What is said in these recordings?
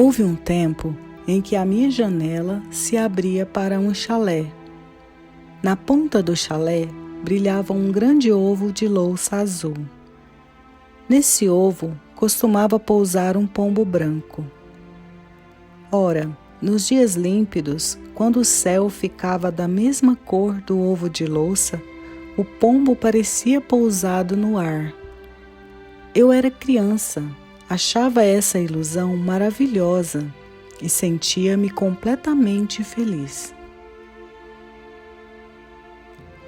Houve um tempo em que a minha janela se abria para um chalé. Na ponta do chalé brilhava um grande ovo de louça azul. Nesse ovo costumava pousar um pombo branco. Ora, nos dias límpidos, quando o céu ficava da mesma cor do ovo de louça, o pombo parecia pousado no ar. Eu era criança, achava essa ilusão maravilhosa e sentia-me completamente feliz.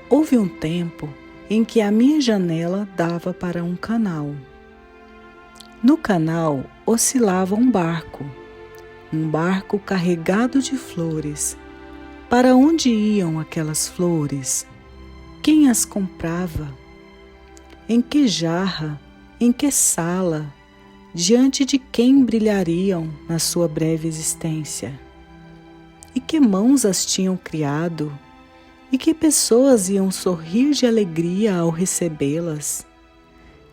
Houve um tempo em que a minha janela dava para um canal. No canal oscilava um barco carregado de flores. Para onde iam aquelas flores? Quem as comprava? Em que jarra? Em que sala? Diante de quem brilhariam na sua breve existência? E que mãos as tinham criado? E que pessoas iam sorrir de alegria ao recebê-las?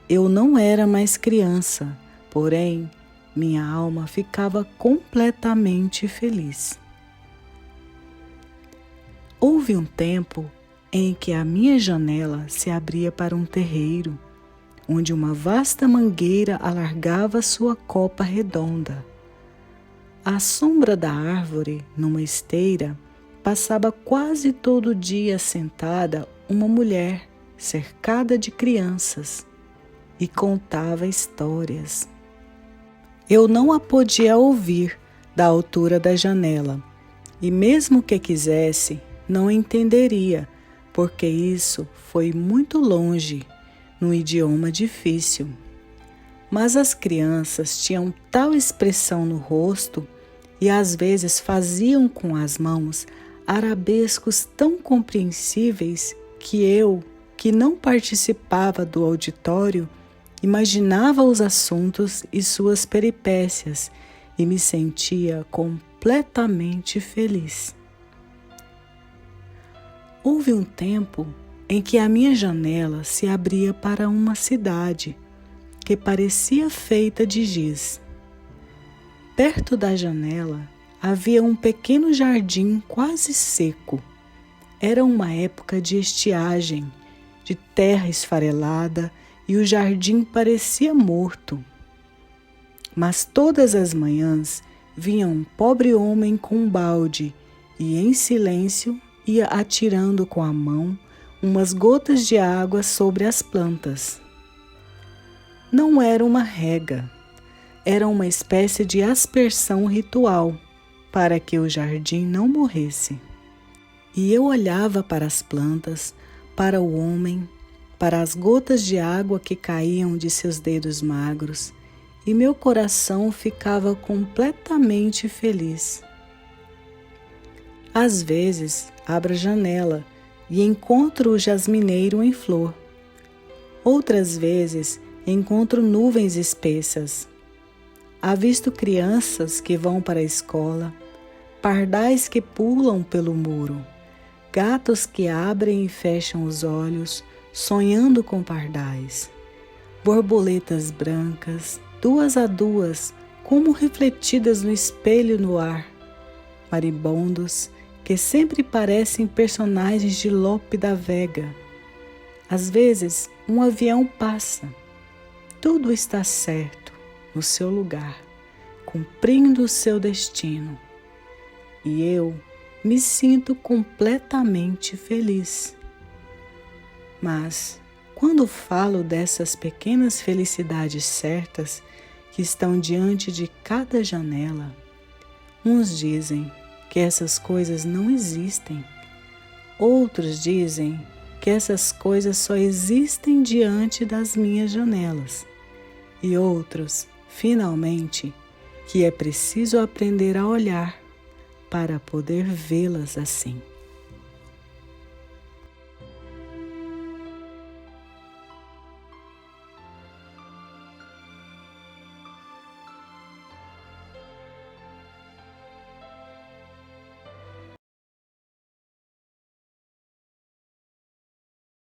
Eu não era mais criança, porém, minha alma ficava completamente feliz. Houve um tempo em que a minha janela se abria para um terreiro, onde uma vasta mangueira alargava sua copa redonda. À sombra da árvore, numa esteira, passava quase todo dia sentada uma mulher cercada de crianças e contava histórias. Eu não a podia ouvir da altura da janela, e mesmo que quisesse, não entenderia, porque isso foi muito longe, num idioma difícil. Mas as crianças tinham tal expressão no rosto e às vezes faziam com as mãos arabescos tão compreensíveis que eu, que não participava do auditório, imaginava os assuntos e suas peripécias e me sentia completamente feliz. Houve um tempo em que a minha janela se abria para uma cidade que parecia feita de giz. Perto da janela havia um pequeno jardim quase seco. Era uma época de estiagem, de terra esfarelada, e o jardim parecia morto. Mas todas as manhãs vinha um pobre homem com um balde e, em silêncio, ia atirando com a mão umas gotas de água sobre as plantas. Não era uma rega, era uma espécie de aspersão ritual para que o jardim não morresse. E eu olhava para as plantas, para o homem, para as gotas de água que caíam de seus dedos magros, e meu coração ficava completamente feliz. Às vezes, abro a janela e encontro o jasmineiro em flor. Outras vezes, encontro nuvens espessas. Avisto crianças que vão para a escola, pardais que pulam pelo muro, gatos que abrem e fecham os olhos, sonhando com pardais, borboletas brancas, duas a duas, como refletidas no espelho no ar, maribondos que sempre parecem personagens de Lope da Vega. Às vezes, um avião passa. Tudo está certo, no seu lugar, cumprindo o seu destino. E eu me sinto completamente feliz. Mas, quando falo dessas pequenas felicidades certas que estão diante de cada janela, uns dizem que essas coisas não existem, outros dizem que essas coisas só existem diante das minhas janelas, e outros, finalmente, que é preciso aprender a olhar para poder vê-las assim.